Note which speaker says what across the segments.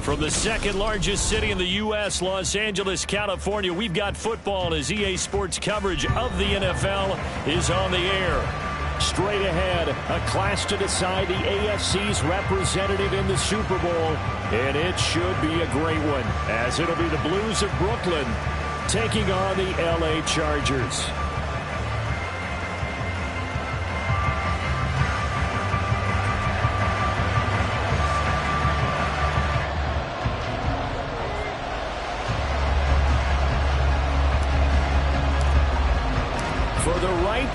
Speaker 1: From the second largest city in the U.S., Los Angeles, California, we've got football as EA Sports coverage of the NFL is on the air. Straight ahead, a clash to decide the AFC's representative in the Super Bowl. And it should be a great one, as it'll be the Blues of Brooklyn taking on the L.A. Chargers.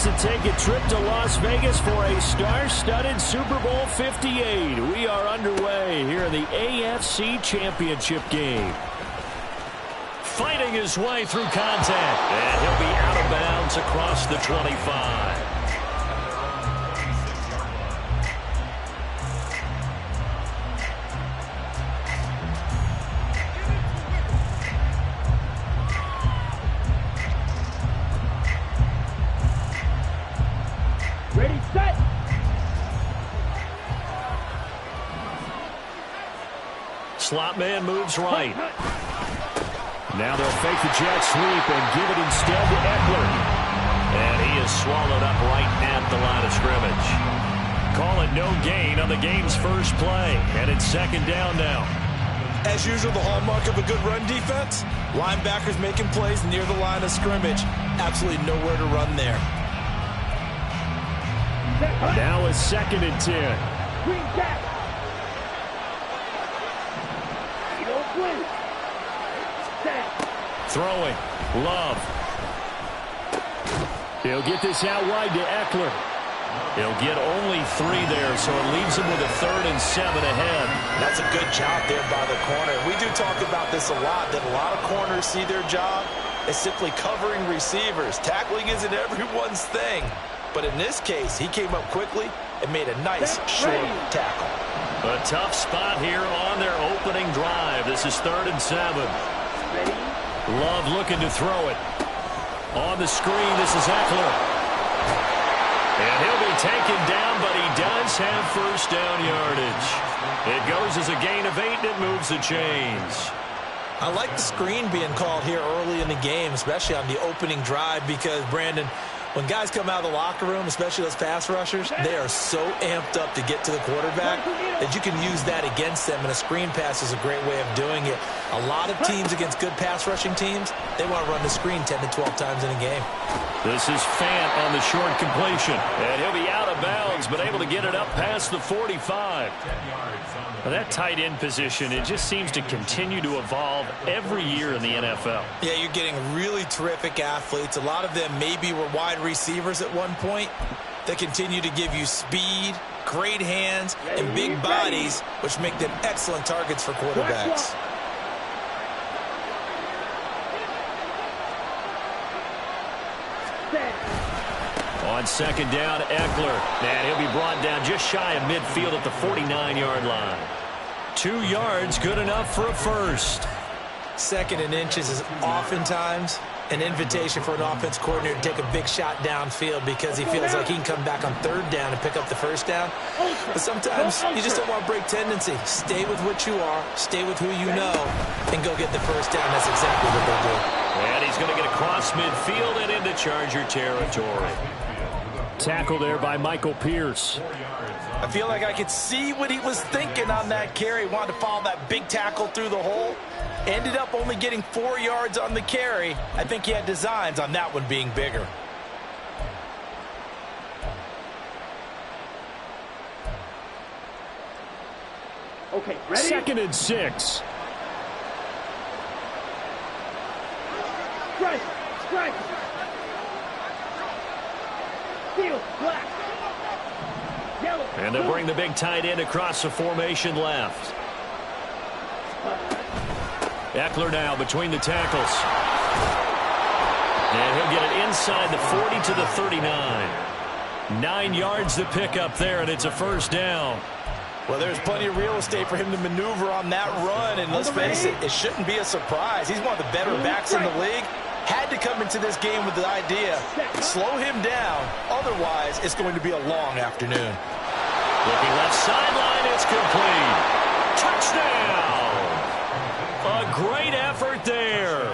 Speaker 1: To take a trip to Las Vegas for a star-studded Super Bowl 58. We are underway here in the AFC Championship game. Fighting his way through contact, and he'll be out of bounds across the 25. Slot man moves right. Now they'll fake the jet sweep and give it instead to Eckler. And he is swallowed up right at the line of scrimmage. Call it no gain on the game's first play. And it's second down now.
Speaker 2: As usual, the hallmark of a good run defense, linebackers making plays near the line of scrimmage. Absolutely nowhere to run there.
Speaker 1: Now it's 2nd and 10.
Speaker 3: Green jack.
Speaker 1: Throwing. Love. He'll get this out wide to Eckler. He'll get only 3 there, so it leaves him with a 3rd and 7 ahead.
Speaker 2: That's a good job there by the corner. We do talk about this a lot, that a lot of corners see their job as simply covering receivers. Tackling isn't everyone's thing. But in this case, he came up quickly and made a nice short tackle.
Speaker 1: A tough spot here on their opening drive. This is 3rd and 7. Love looking to throw it. On the screen, this is Eckler. And he'll be taken down, but he does have first down yardage. It goes as a gain of 8, and it moves the chains.
Speaker 2: I like the screen being called here early in the game, especially on the opening drive, because, Brandon, when guys come out of the locker room, especially those pass rushers, they are so amped up to get to the quarterback that you can use that against them, and a screen pass is a great way of doing it. A lot of teams against good pass rushing teams, they want to run the screen 10 to 12 times in a game.
Speaker 1: This is Fant on the short completion, and he'll be out of bounds, but able to get it up past the 45. Well, that tight end position, it just seems to continue to evolve every year in the NFL.
Speaker 2: Yeah, you're getting really terrific athletes. A lot of them maybe were wide receivers at one point. They continue to give you speed, great hands, and big bodies, which make them excellent targets for quarterbacks.
Speaker 1: On 2nd down, Eckler. And he'll be brought down just shy of midfield at the 49-yard line. 2 yards, good enough for a first.
Speaker 2: 2nd and inches is oftentimes an invitation for an offense coordinator to take a big shot downfield because he feels like he can come back on third down and pick up the first down. But sometimes you just don't want to break tendency. Stay with what you are, stay with who you know, and go get the first down. That's exactly what they do.
Speaker 1: And he's going to get across midfield and into Charger territory. Tackle there by Michael Pierce.
Speaker 2: I feel like I could see what he was thinking on that carry. Wanted to follow that big tackle through the hole. Ended up only getting 4 yards on the carry. I think he had designs on that one being bigger.
Speaker 3: Okay, ready?
Speaker 1: 2nd and 6.
Speaker 3: Strike! Strike! Field, black! Yellow!
Speaker 1: And they'll bring the big tight end across the formation left. Eckler now between the tackles. And he'll get it inside the 40 to the 39. 9 yards to pick up there, and it's a first down.
Speaker 2: Well, there's plenty of real estate for him to maneuver on that run, and let's face it, it shouldn't be a surprise. He's one of the better backs in the league. Had to come into this game with the idea, slow him down, otherwise it's going to be a long afternoon.
Speaker 1: Looking left sideline, it's complete. Touchdown! A great effort there.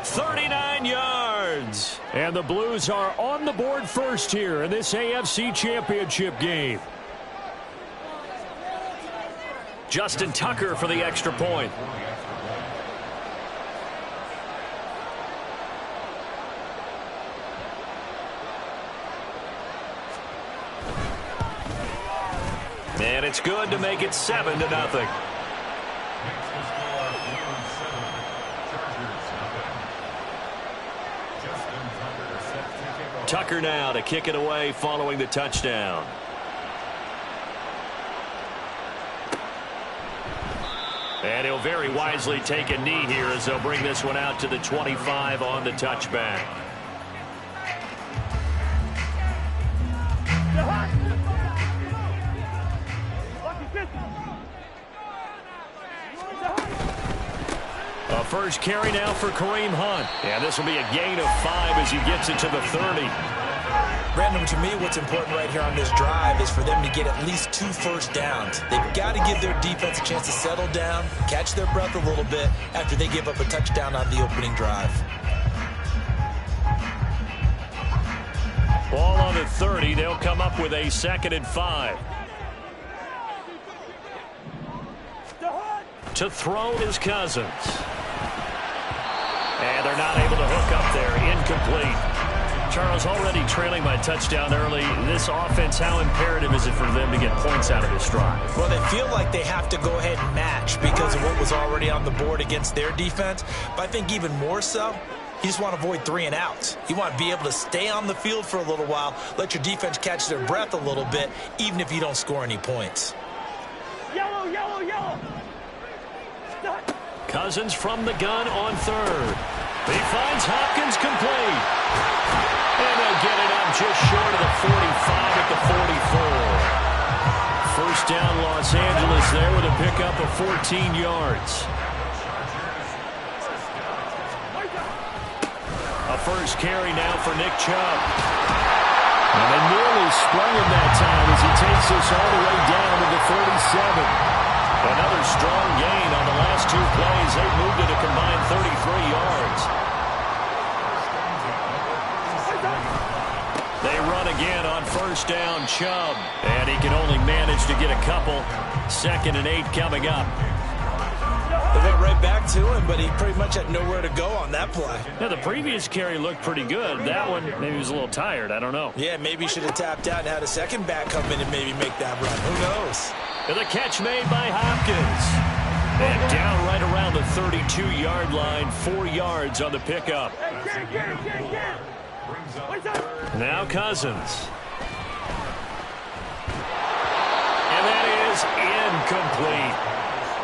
Speaker 1: 39 yards. And the Blues are on the board first here in this AFC Championship game. Justin Tucker for the extra point. And it's good to make it 7-0. Tucker now to kick it away following the touchdown. And he'll very wisely take a knee here as they'll bring this one out to the 25 on the touchback. A first carry now for Kareem Hunt. And this will be a gain of 5 as he gets it to the 30.
Speaker 2: Brandon, to me, what's important right here on this drive is for them to get at least 2 first downs. They've got to give their defense a chance to settle down, catch their breath a little bit after they give up a touchdown on the opening drive.
Speaker 1: Ball on the 30. They'll come up with a 2nd and 5. To throw is Cousins. And they're not able to hook up there. Incomplete. Charles, already trailing by touchdown early. This offense, how imperative is it for them to get points out of this drive?
Speaker 2: Well, they feel like they have to go ahead and match because of what was already on the board against their defense. But I think even more so, you just want to avoid 3 and outs. You want to be able to stay on the field for a little while, let your defense catch their breath a little bit, even if you don't score any points.
Speaker 3: Yellow, yellow, yellow!
Speaker 1: Cousins from the gun on 3rd. He finds Hopkins complete. And they'll get it up just short of the 45 at the 44. First down Los Angeles there with a pickup of 14 yards. A first carry now for Nick Chubb. And they nearly sprung him that time as he takes this all the way down to the 47. Another strong gain on the last 2 plays. They've moved it a combined 33 yards. They run again on first down, Chubb. And he can only manage to get a couple. 2nd and 8 coming up.
Speaker 2: They went right back to him, but he pretty much had nowhere to go on that play.
Speaker 1: Now, the previous carry looked pretty good. That one, maybe he was a little tired. I don't know.
Speaker 2: Yeah, maybe he should have tapped out and had a second back come in and maybe make that run. Who knows?
Speaker 1: And the catch made by Hopkins. And down right around the 32-yard line, 4 yards on the pickup. Now Cousins. And that is incomplete.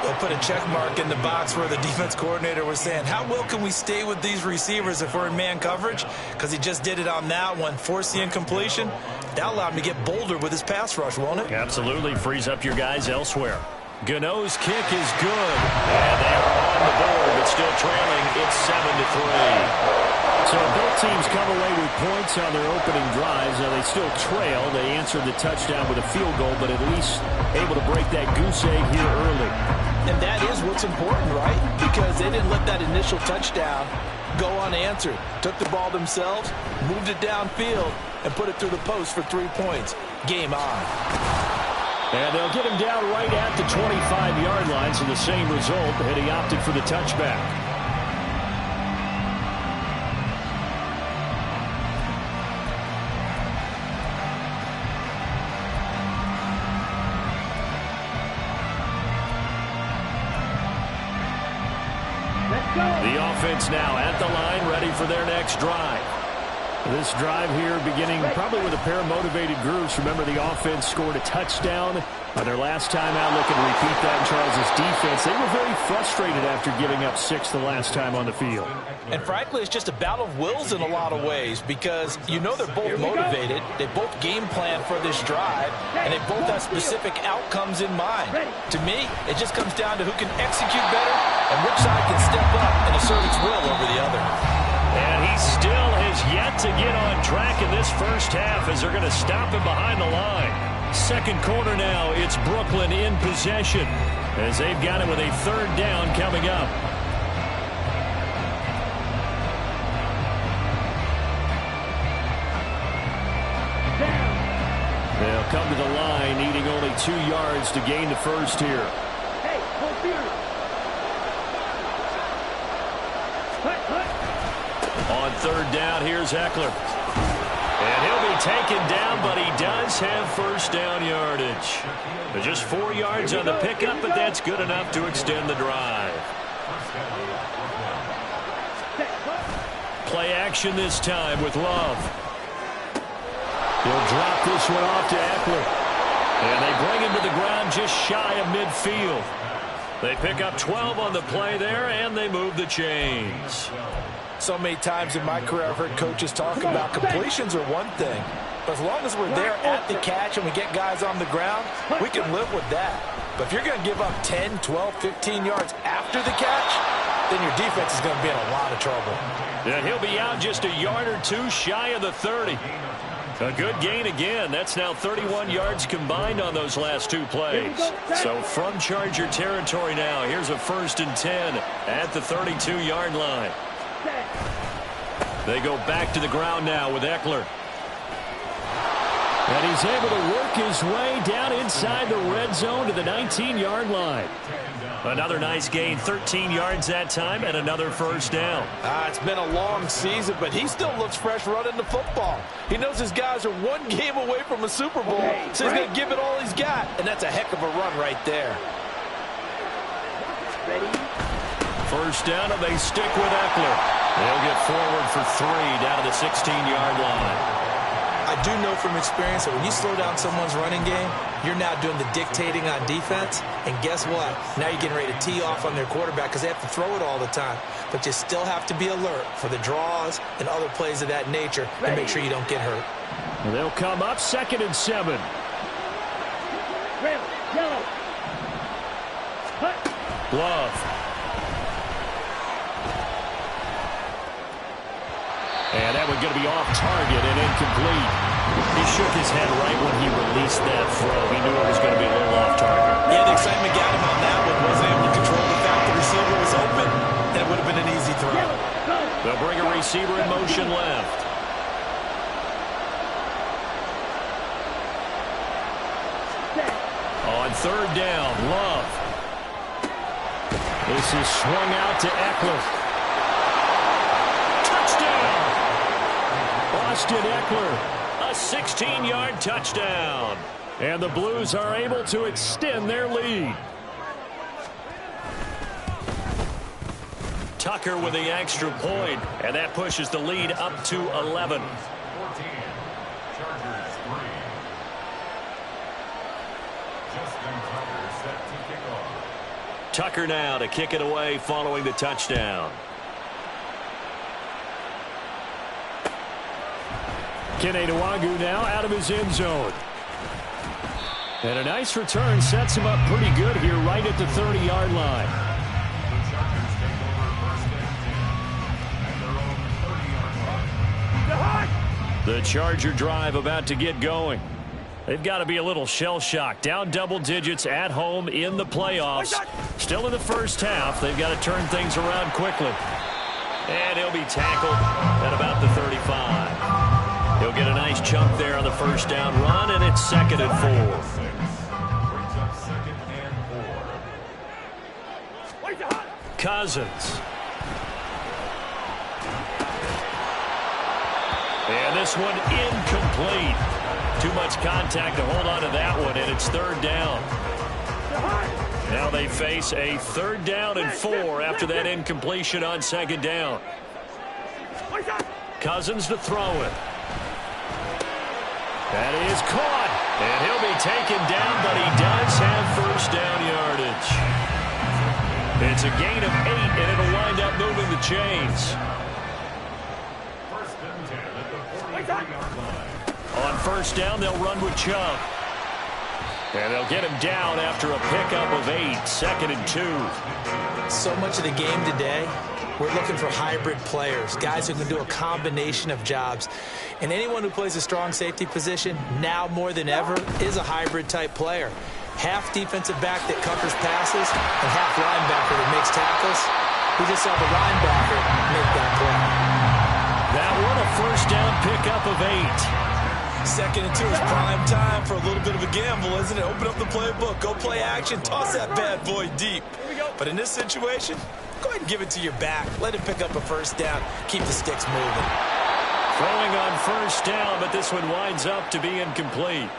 Speaker 2: They'll put a check mark in the box where the defense coordinator was saying, how well can we stay with these receivers if we're in man coverage? Because he just did it on that one, forced the incompletion. That'll allow him to get bolder with his pass rush, won't it?
Speaker 1: Absolutely. Frees up your guys elsewhere. Gano's kick is good. And they are on the board, but still trailing. It's 7-3. So both teams come away with points on their opening drives. Now they still trail. They answered the touchdown with a field goal, but at least able to break that goose egg here early.
Speaker 2: And that is what's important, right? Because they didn't let that initial touchdown go unanswered. Took the ball themselves, moved it downfield, and put it through the post for 3 points. Game on.
Speaker 1: And they'll get him down right at the 25-yard line, so the same result, and he opted for the touchback. The offense now at the line, ready for their next drive. This drive here beginning probably with a pair of motivated groups. Remember, the offense scored a touchdown on their last time out. Looking to repeat that in Charles' defense. They were very frustrated after giving up 6 the last time on the field.
Speaker 2: And frankly, it's just a battle of wills in a lot of ways because you know they're both motivated. They both game plan for this drive, and they both have specific outcomes in mind. To me, it just comes down to who can execute better and which side can step up and assert its will over the other.
Speaker 1: And he still has yet to get on track in this first half as they're going to stop him behind the line. Second quarter now, it's Brooklyn in possession as they've got it with a third down coming up. They'll come to the line, needing only 2 yards to gain the first here.
Speaker 3: Hey, hold here.
Speaker 1: On third down, here's Eckler. And he'll be taken down, but he does have first down yardage. There's just 4 yards on the pickup, but that's good enough to extend the drive. Play action this time with Love. He'll drop this one off to Eckler. And they bring him to the ground just shy of midfield. They pick up 12 on the play there, and they move the chains.
Speaker 2: So many times in my career I've heard coaches talk about completions are one thing. But as long as we're there at the catch and we get guys on the ground, we can live with that. But if you're going to give up 10, 12, 15 yards after the catch, then your defense is going to be in a lot of trouble.
Speaker 1: Yeah, he'll be out just a yard or two shy of the 30. A good gain again. That's now 31 yards combined on those last 2 plays. So from Charger territory now, here's a 1st and 10 at the 32-yard line. They go back to the ground now with Eckler. And he's able to work his way down inside the red zone to the 19-yard line. Another nice gain, 13 yards that time, and another first down.
Speaker 2: It's been a long season, but he still looks fresh running the football. He knows his guys are 1 game away from a Super Bowl, so he's going to give it all he's got, and that's a heck of a run right there.
Speaker 1: First down, and they stick with Eckler. They'll get forward for 3 down to the 16-yard line.
Speaker 2: I do know from experience that when you slow down someone's running game, you're now doing the dictating on defense. And guess what? Now you're getting ready to tee off on their quarterback because they have to throw it all the time. But you still have to be alert for the draws and other plays of that nature and make sure you don't get hurt.
Speaker 1: Well, they'll come up 2nd and 7.
Speaker 3: Red, yellow.
Speaker 1: Love. And that one's going to be off target and incomplete. He shook his head right when he released that throw. He knew it was going to be a little off target.
Speaker 2: Yeah, the excitement got him on that one. Wasn't able to control the fact the receiver was open. That would have been an easy throw.
Speaker 1: They'll bring a receiver in motion left. On third down, Love. This is swung out to Eckler. Touchdown! Austin Eckler, a 16-yard touchdown. And the Blues are able to extend their lead. Tucker with the extra point, and that pushes the lead up to 11. Tucker now to kick it away following the touchdown. Kene Nwangwu now out of his end zone. And a nice return sets him up pretty good here right at the 30-yard line. The Charger drive about to get going. They've got to be a little shell-shocked. Down double digits at home in the playoffs. Still in the first half. They've got to turn things around quickly. And he'll be tackled at about the 35. He'll get a nice chunk there on the first down run, and it's 2nd and 4. Cousins. And this one incomplete. Too much contact to hold on to that one, and it's 3rd down. Now they face a 3rd down and 4 after that incompletion on 2nd down. Cousins to throw it. That is caught, and he'll be taken down, but he does have first down yardage. It's a gain of 8, and it'll wind up moving the chains. On first down, they'll run with Chubb. And they'll get him down after a pickup of 8, 2nd and 2.
Speaker 2: So much of the game today, we're looking for hybrid players, guys who can do a combination of jobs. And anyone who plays a strong safety position, now more than ever, is a hybrid-type player. Half defensive back that covers passes and half linebacker that makes tackles. We just saw the linebacker make that play.
Speaker 1: That one, a first down pickup of 8.
Speaker 2: 2nd and 2 is prime time for a little bit of a gamble, isn't it? Open up the playbook, go play action, toss that bad boy deep. But in this situation, go ahead and give it to your back. Let him pick up a first down. Keep the sticks moving.
Speaker 1: Throwing on first down, but this one winds up to be incomplete.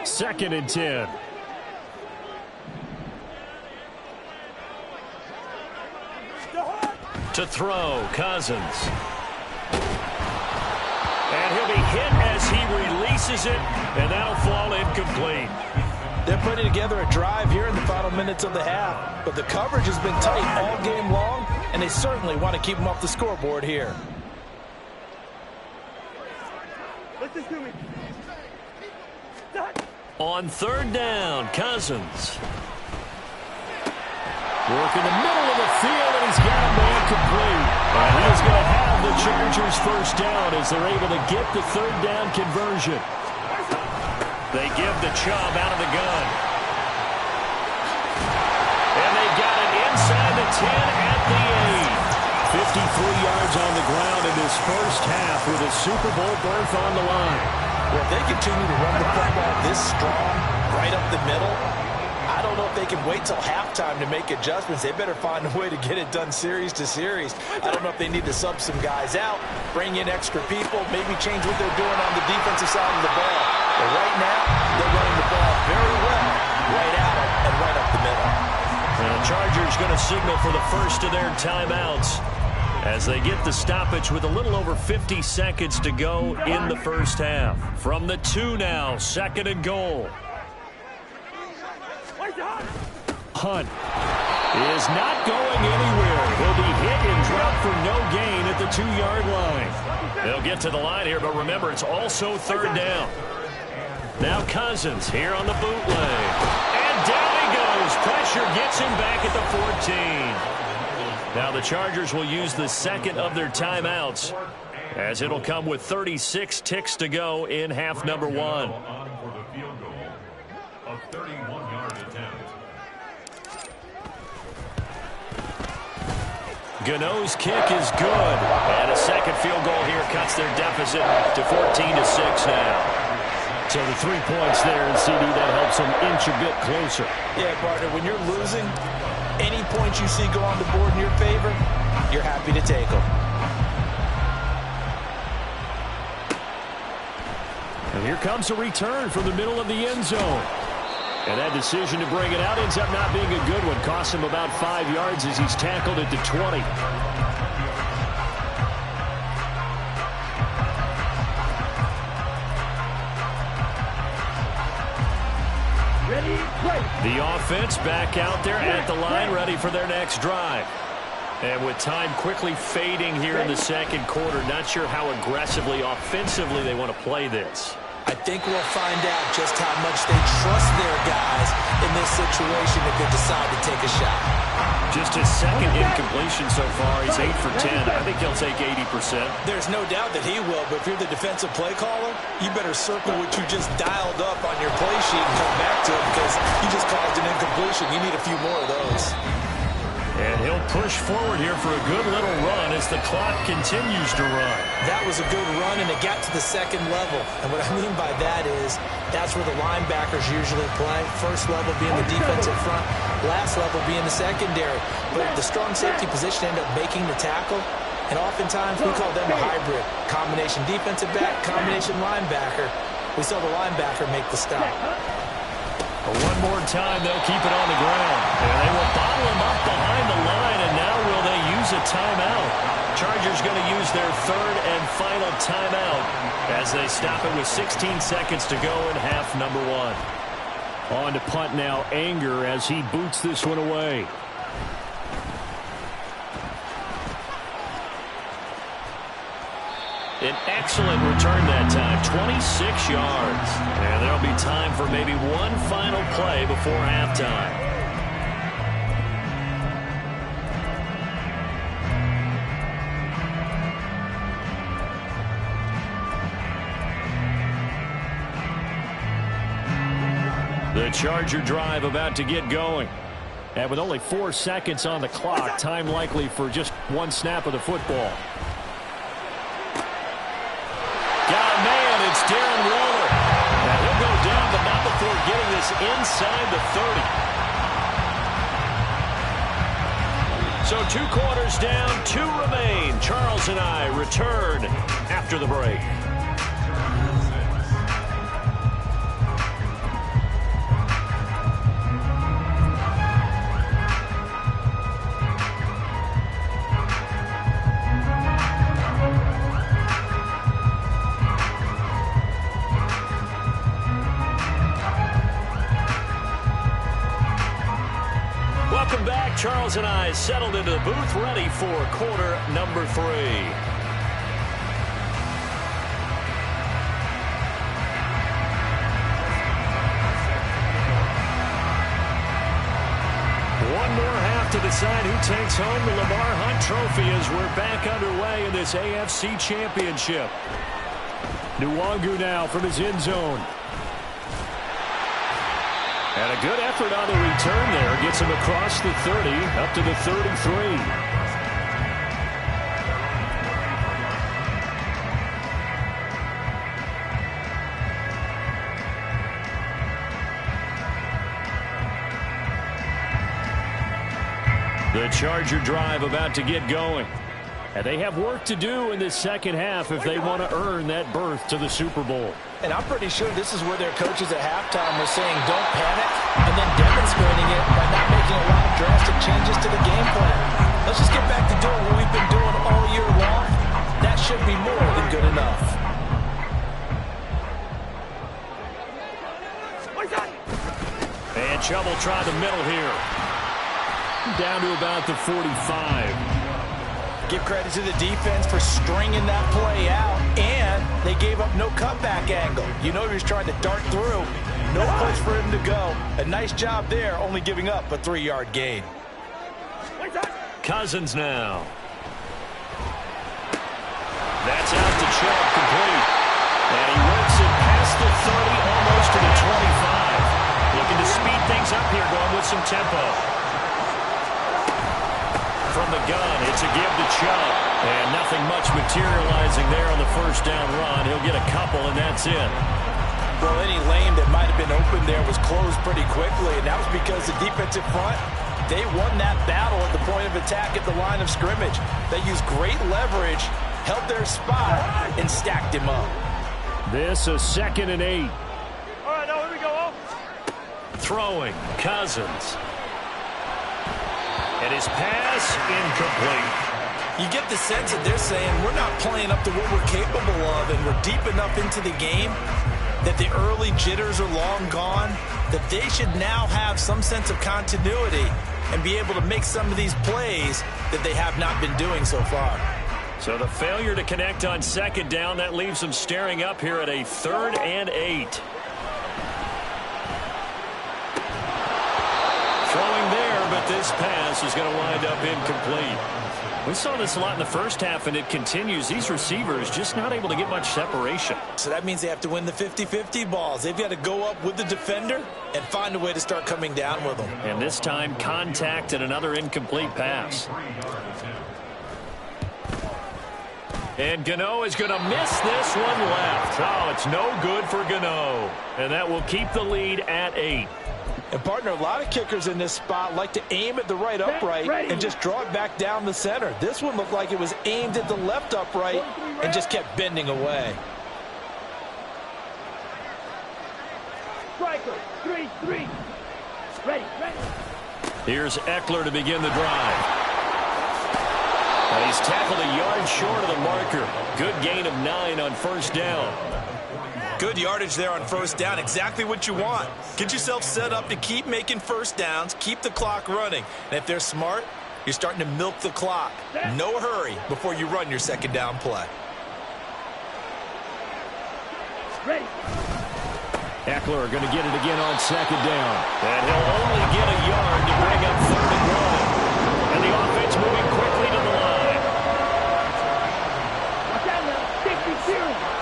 Speaker 1: 2nd and 10. To throw, Cousins. And he'll be hit as he releases it, and that'll fall incomplete.
Speaker 2: They're putting together a drive here in the final minutes of the half, but the coverage has been tight all game long, and they certainly want to keep them off the scoreboard here.
Speaker 3: Listen to me.
Speaker 1: On 3rd down, Cousins. Work in the middle of the field, and he's got a man complete. And he's going to have the Chargers first down as they're able to get the 3rd down conversion. They give the Chubb out of the gun. And they've got it inside the 10 at the 8. 53 yards on the ground in this first half with a Super Bowl berth on the line.
Speaker 2: Well, if they continue to run the football this strong, right up the middle, I don't know if they can wait till halftime to make adjustments. They better find a way to get it done series to series. I don't know if they need to sub some guys out, bring in extra people, maybe change what they're doing on the defensive side of the ball. But right now, they're running the ball very well, right at them and right up the middle.
Speaker 1: The Chargers going to signal for the first of their timeouts as they get the stoppage with a little over 50 seconds to go in the first half. From the 2 now, 2nd and goal. Hunt is not going anywhere. He'll be hit and dropped for no gain at the 2-yard line. They'll get to the line here, but remember, it's also 3rd down. Now Cousins here on the bootleg. And down he goes. Pressure gets him back at the 14. Now the Chargers will use the 2nd of their timeouts, as it'll come with 36 ticks to go in half number 1. Gano's kick is good. And a 2nd field goal here cuts their deficit to 14-6 now. So the 3 points there in CD, that helps them inch a bit closer.
Speaker 2: Yeah, partner, when you're losing, any points you see go on the board in your favor, you're happy to take them.
Speaker 1: And here comes a return from the middle of the end zone. And that decision to bring it out ends up not being a good one. Costs him about 5 yards as he's tackled at the 20.
Speaker 3: Ready, play.
Speaker 1: The offense back out there at the line, ready for their next drive. And with time quickly fading here in the 2nd quarter, not sure how aggressively, offensively they want to play this.
Speaker 2: I think we'll find out just how much they trust their guys in this situation if they decide to take a shot.
Speaker 1: Just his second incompletion so far. He's 8 for 10. I think he'll take 80%.
Speaker 2: There's no doubt that he will, but if you're the defensive play caller, you better circle what you just dialed up on your play sheet and come back to it because you just caused an incompletion. You need a few more of those.
Speaker 1: And he'll push forward here for a good little run as the clock continues to run.
Speaker 2: That was a good run, and it got to the second level. And what I mean by that is that's where the linebackers usually play. First level being the defensive front, last level being the secondary. But the strong safety position ended up making the tackle. And oftentimes we call them a hybrid. Combination defensive back, combination linebacker. We saw the linebacker make the stop.
Speaker 1: One more time, they'll keep it on the ground. And they will bottle him up behind the line, and now will they use a timeout? Chargers going to use their third and final timeout as they stop it with 16 seconds to go in half number one. On to punt now, Anger as he boots this one away. An excellent return that time, 26 yards. And there'll be time for maybe one final play before halftime. The Charger drive about to get going. And with only 4 seconds on the clock, time likely for just one snap of the football. It's Darren Waller. And he'll go down, but not before getting this inside the 30. So 2 quarters down, 2 remain. Charles and I return after the break. Charles and I settled into the booth, ready for quarter number 3. One more half to decide who takes home the Lamar Hunt Trophy as we're back underway in this AFC Championship. Nwangu now from his end zone. And a good effort on the return there. Gets him across the 30, up to the 33. The Charger drive about to get going. And they have work to do in this second half if they want to earn that berth to the Super Bowl.
Speaker 2: And I'm pretty sure this is where their coaches at halftime were saying don't panic and then demonstrating it by not making a lot of drastic changes to the game plan. Let's just get back to doing what we've been doing all year long. That should be more than good enough.
Speaker 1: And trouble try the middle here. Down to about the 45.
Speaker 2: Give credit to the defense for stringing that play out, and they gave up no cutback angle. You know he was trying to dart through. No place for him to go. A nice job there, only giving up a 3-yard gain.
Speaker 1: Cousins now. That's out to Chubb, complete. And he works it past the 30, almost to the 25. Looking to speed things up here, going with some tempo. From the gun, it's a give to Chubb. And nothing much materializing there on the first down run. He'll get a couple, and that's it.
Speaker 2: Well, any lane that might have been open there was closed pretty quickly, and that was because the defensive front, they won that battle at the point of attack at the line of scrimmage. They used great leverage, held their spot, and stacked him up.
Speaker 1: This is 2nd and 8.
Speaker 3: All right, now here we go.
Speaker 1: Throwing, Cousins. And his pass incomplete.
Speaker 2: You get the sense that they're saying we're not playing up to what we're capable of, and we're deep enough into the game that the early jitters are long gone, that they should now have some sense of continuity and be able to make some of these plays that they have not been doing so far.
Speaker 1: So the failure to connect on second down, that leaves them staring up here at a 3rd and 8. Throwing there, but this pass is going to wind up incomplete. We saw this a lot in the first half, and it continues. These receivers just not able to get much separation.
Speaker 2: So that means they have to win the 50-50 balls. They've got to go up with the defender and find a way to start coming down with them.
Speaker 1: And this time, contact and another incomplete pass. And Gano is going to miss this one left. Oh, it's no good for Gano. And that will keep the lead at 8.
Speaker 2: And, partner, a lot of kickers in this spot like to aim at the right upright and just draw it back down the center. This one looked like it was aimed at the left upright and just kept bending away.
Speaker 3: Striker, 3-3. Ready.
Speaker 1: Here's Eckler to begin the drive. He's tackled a yard short of the marker. Good gain of 9 on first down.
Speaker 2: Good yardage there on first down. Exactly what you want. Get yourself set up to keep making first downs, keep the clock running. And if they're smart, you're starting to milk the clock. No hurry before you run your second down play.
Speaker 3: Ready.
Speaker 1: Eckler going to get it again on second down. And he'll only get a yard to bring up 3rd and 1. And the offense moving quickly to the line.
Speaker 3: Watch out now. 50-0.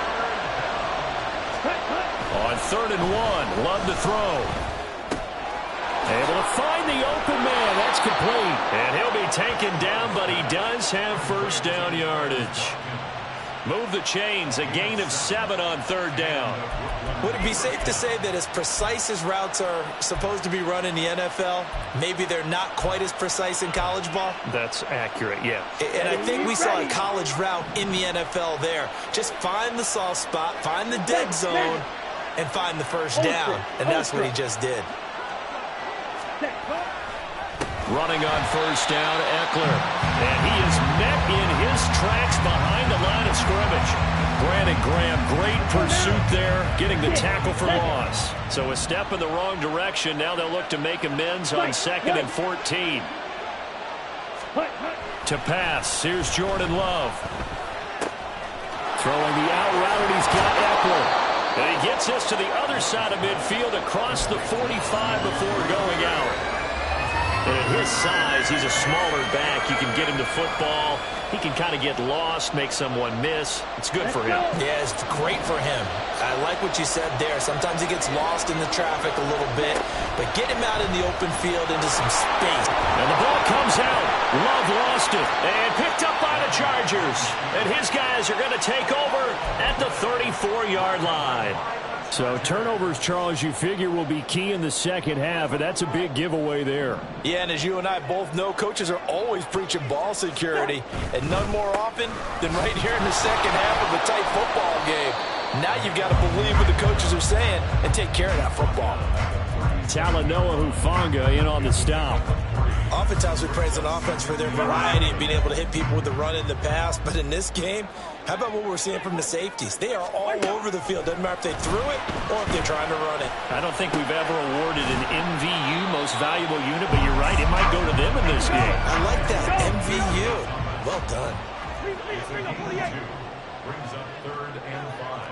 Speaker 1: On 3rd and 1, Love to throw. Able to find the open man. That's complete. And he'll be taken down, but he does have first down yardage. Move the chains, a gain of 7 on 3rd down.
Speaker 2: Would it be safe to say that as precise as routes are supposed to be run in the NFL, maybe they're not quite as precise in college ball?
Speaker 1: That's accurate, yeah.
Speaker 2: And I think we saw a college route in the NFL there. Just find the soft spot, find the dead zone, and find the first down. And that's what he just did.
Speaker 1: Running on first down, Eckler. And he is met in his tracks behind the line of scrimmage. Brandon Graham, great pursuit there, getting the tackle for loss. So a step in the wrong direction. Now they'll look to make amends on 2nd and 14. To pass, here's Jordan Love. Throwing the out route, and he's got Eckler. And he gets this to the other side of midfield across the 45 before going out. And at his size, he's a smaller back. You can get him to football. He can kind of get lost, make someone miss. It's good for him.
Speaker 2: Yeah, it's great for him. I like what you said there. Sometimes he gets lost in the traffic a little bit, but get him out in the open field into some space.
Speaker 1: And the ball comes out. Love lost it and picked up by the Chargers. And his guys are going to take over at the 34-yard line. So turnovers, Charles, you figure will be key in the second half, and that's a big giveaway there.
Speaker 2: Yeah, and as you and I both know, coaches are always preaching ball security, and none more often than right here in the second half of a tight football game. Now you've got to believe what the coaches are saying and take care of that football.
Speaker 1: Talanoa Hufanga in on the stop.
Speaker 2: Oftentimes we praise an offense for their variety and being able to hit people with the run in the pass. But in this game, how about what we're seeing from the safeties? They are all over the field. Doesn't matter if they threw it or if they're trying to run it.
Speaker 1: I don't think we've ever awarded an MVU, most valuable unit, but you're right, it might go to them in this game.
Speaker 2: I like that, MVU. Well done.
Speaker 4: Brings up 3rd and 5.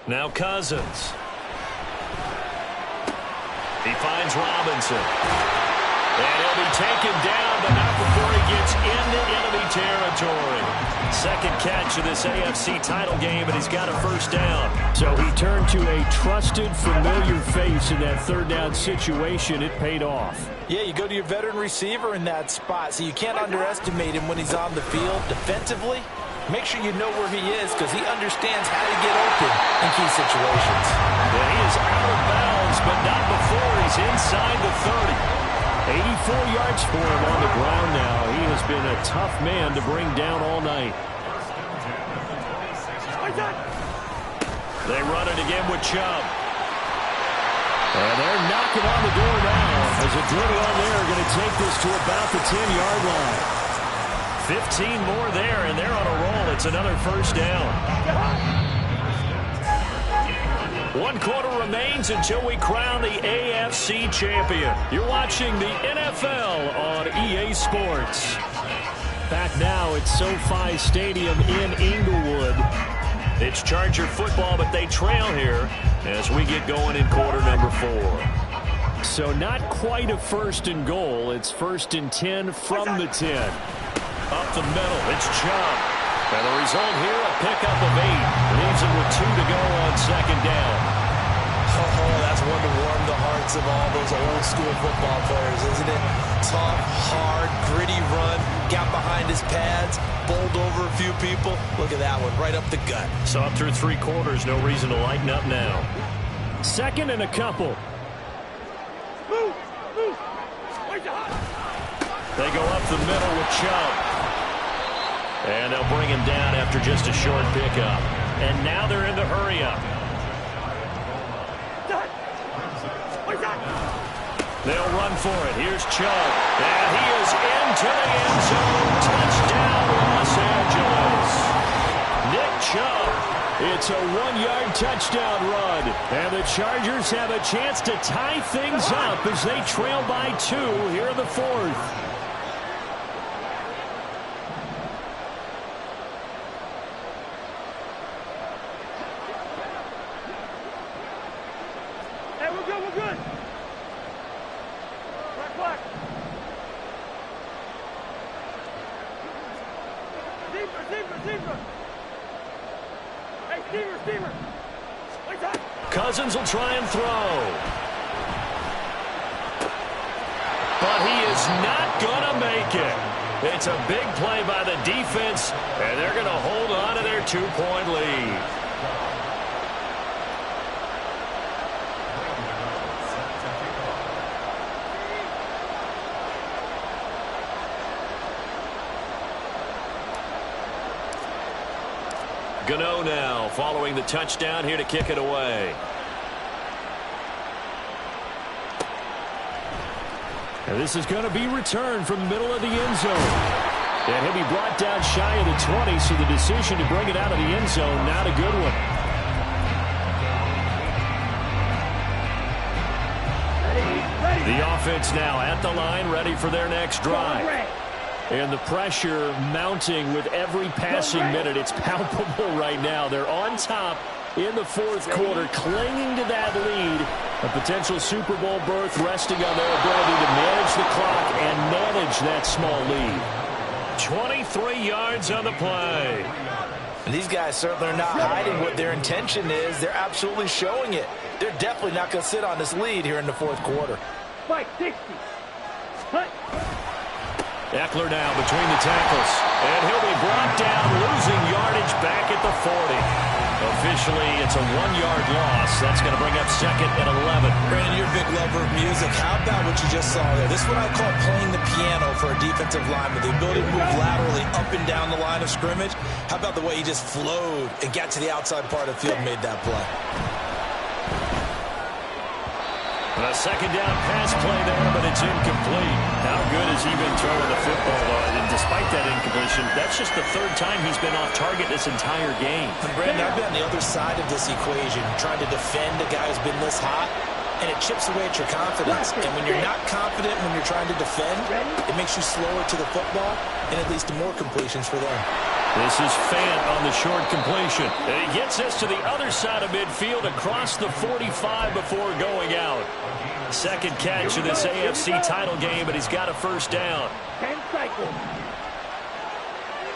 Speaker 1: Now Cousins. He finds Robinson. And he'll be taken down, but not before he gets into enemy territory. Second catch of this AFC title game, and he's got a first down. So he turned to a trusted, familiar face in that 3rd down situation. It paid off.
Speaker 2: Yeah, you go to your veteran receiver in that spot, so you can't underestimate him when he's on the field defensively. Make sure you know where he is because he understands how to get open in key situations.
Speaker 1: And he is out of bounds, but not before he's inside the 30. 84 yards for him on the ground now. He has been a tough man to bring down all night. They run it again with Chubb. And they're knocking on the door now as a dribble on there going to take this to about the 10-yard line. 15 more there, and they're on a roll. It's another first down. 1 quarter remains until we crown the AFC champion. You're watching the NFL on EA Sports. Back now at SoFi Stadium in Inglewood. It's Charger football, but they trail here as we get going in quarter number 4. So not quite a 1st and goal. It's 1st and 10 from the 10. Up the middle, it's Chubb. And the result here, a pickup of 8. Leaves him with 2 to go on 2nd down.
Speaker 2: Oh, that's one to warm the hearts of all those old school football players, isn't it? Tough, hard, gritty run, got behind his pads, bowled over a few people. Look at that one, right up the gut.
Speaker 1: So up through 3 quarters, no reason to lighten up now. 2nd and a couple.
Speaker 3: Move!
Speaker 1: They go up the middle with Chubb. And they'll bring him down after just a short pickup. And now they're in the hurry-up. They'll run for it. Here's Chubb. And he is into the end zone. Touchdown, Los Angeles. Nick Chubb. It's a 1-yard touchdown run. And the Chargers have a chance to tie things up as they trail by 2 here in the 4th.
Speaker 3: We're good. Black. Zebra. Hey, Steamer.
Speaker 1: Cousins will try and throw. But he is not going to make it. It's a big play by the defense, and they're going to hold on to their 2-point lead. Gano now following the touchdown here to kick it away. And this is going to be returned from the middle of the end zone. And he'll be brought down shy of the 20, so the decision to bring it out of the end zone, not a good one. The offense now at the line, ready for their next drive. And the pressure mounting with every passing minute. It's palpable right now. They're on top in the 4th quarter, clinging to that lead. A potential Super Bowl berth resting on their ability to manage the clock and manage that small lead. 23 yards on the play.
Speaker 2: And these guys certainly are not hiding what their intention is. They're absolutely showing it. They're definitely not going to sit on this lead here in the 4th quarter.
Speaker 3: Spike 60. Cut.
Speaker 1: Eckler now between the tackles. And he'll be brought down, losing yardage back at the 40. Officially, it's a 1-yard loss. That's going to bring up 2nd and 11.
Speaker 2: Brandon, you're a big lover of music. How about what you just saw there? This is what I call playing the piano for a defensive lineman. The ability to move laterally up and down the line of scrimmage. How about the way he just flowed and got to the outside part of the field and made that play?
Speaker 1: A 2nd down pass play there, but it's incomplete. How good has he been throwing the football, though? And despite that incompletion, that's just the 3rd time he's been off target this entire game.
Speaker 2: And Brandon, I've been on the other side of this equation, trying to defend a guy who's been this hot, and it chips away at your confidence. And when you're not confident when you're trying to defend, it makes you slower to the football, and it leads to more completions for them.
Speaker 1: This is Fant on the short completion. And he gets this to the other side of midfield across the 45 before going out. 2nd catch of this AFC title game, but he's got a 1st down.
Speaker 3: 10 cycles.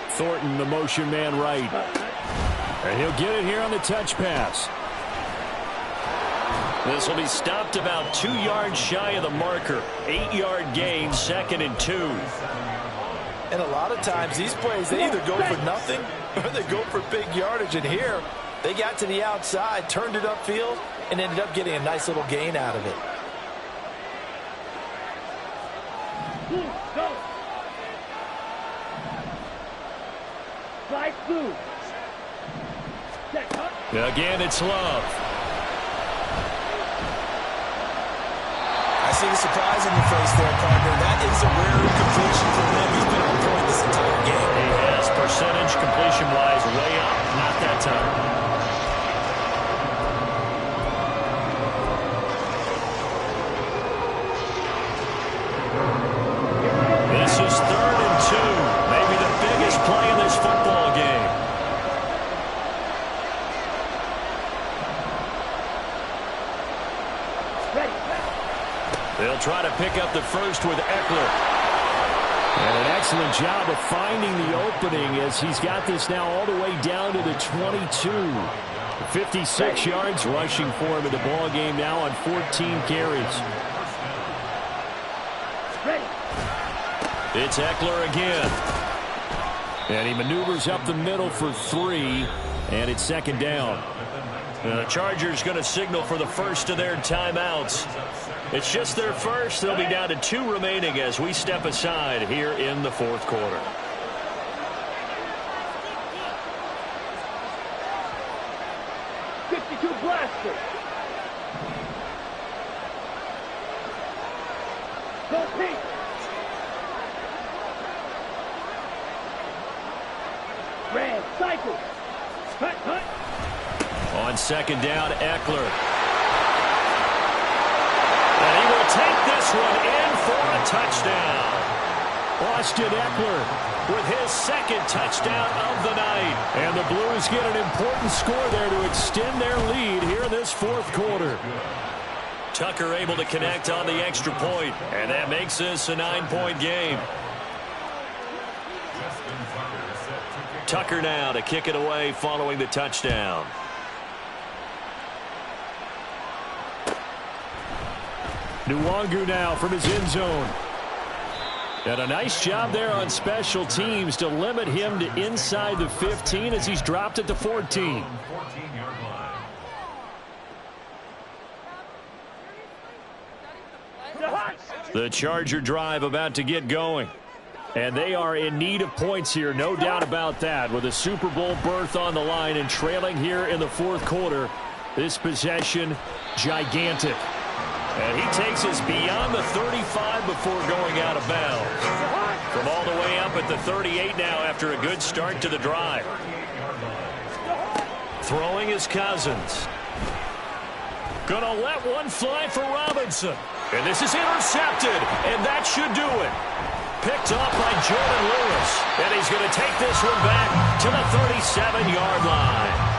Speaker 1: Thornton, the motion man right. And he'll get it here on the touch pass. This will be stopped about 2 yards shy of the marker. 8-yard gain, 2nd and 2.
Speaker 2: And a lot of times these plays, they either go for nothing or they go for big yardage. And here, they got to the outside, turned it upfield, and ended up getting a nice little gain out of it.
Speaker 3: Go. Slide through.
Speaker 1: Again, it's Love.
Speaker 2: I see the surprise on your face there, partner. That is a rare completion for him. He's been on point this entire game.
Speaker 1: He has percentage completion-wise way up. Not that time.
Speaker 3: Ready.
Speaker 1: They'll try to pick up the first with Eckler. And an excellent job of finding the opening as he's got this now all the way down to the 22. 56 yards rushing for him in the ball game now on 14 carries.
Speaker 3: Ready.
Speaker 1: It's Eckler again. And he maneuvers up the middle for 3, and it's second down. And the Chargers going to signal for the first of their timeouts. It's just their first. They'll be down to 2 remaining as we step aside here in the fourth quarter.
Speaker 3: Blaster. Go pink. Red cycle. Hut, hut.
Speaker 1: On second down, Eckler. And he will take this one in for a touchdown. Austin Eckler with his second touchdown of the night. And the Blues get an important score there to extend their lead here in this fourth quarter. Tucker able to connect on the extra point, and that makes this a 9-point game. Tucker now to kick it away following the touchdown. Nwangu now from his end zone. And a nice job there on special teams to limit him to inside the 15 as he's dropped at the 14. The Charger drive about to get going. And they are in need of points here, no doubt about that, with a Super Bowl berth on the line and trailing here in the fourth quarter. This possession, gigantic. And he takes us beyond the 35 before going out of bounds. From all the way up at the 38 now after a good start to the drive. Throwing is Cousins. Gonna let one fly for Robinson. And this is intercepted, and that should do it. Picked off by Jordan Lewis. And he's going to take this one back to the 37-yard line.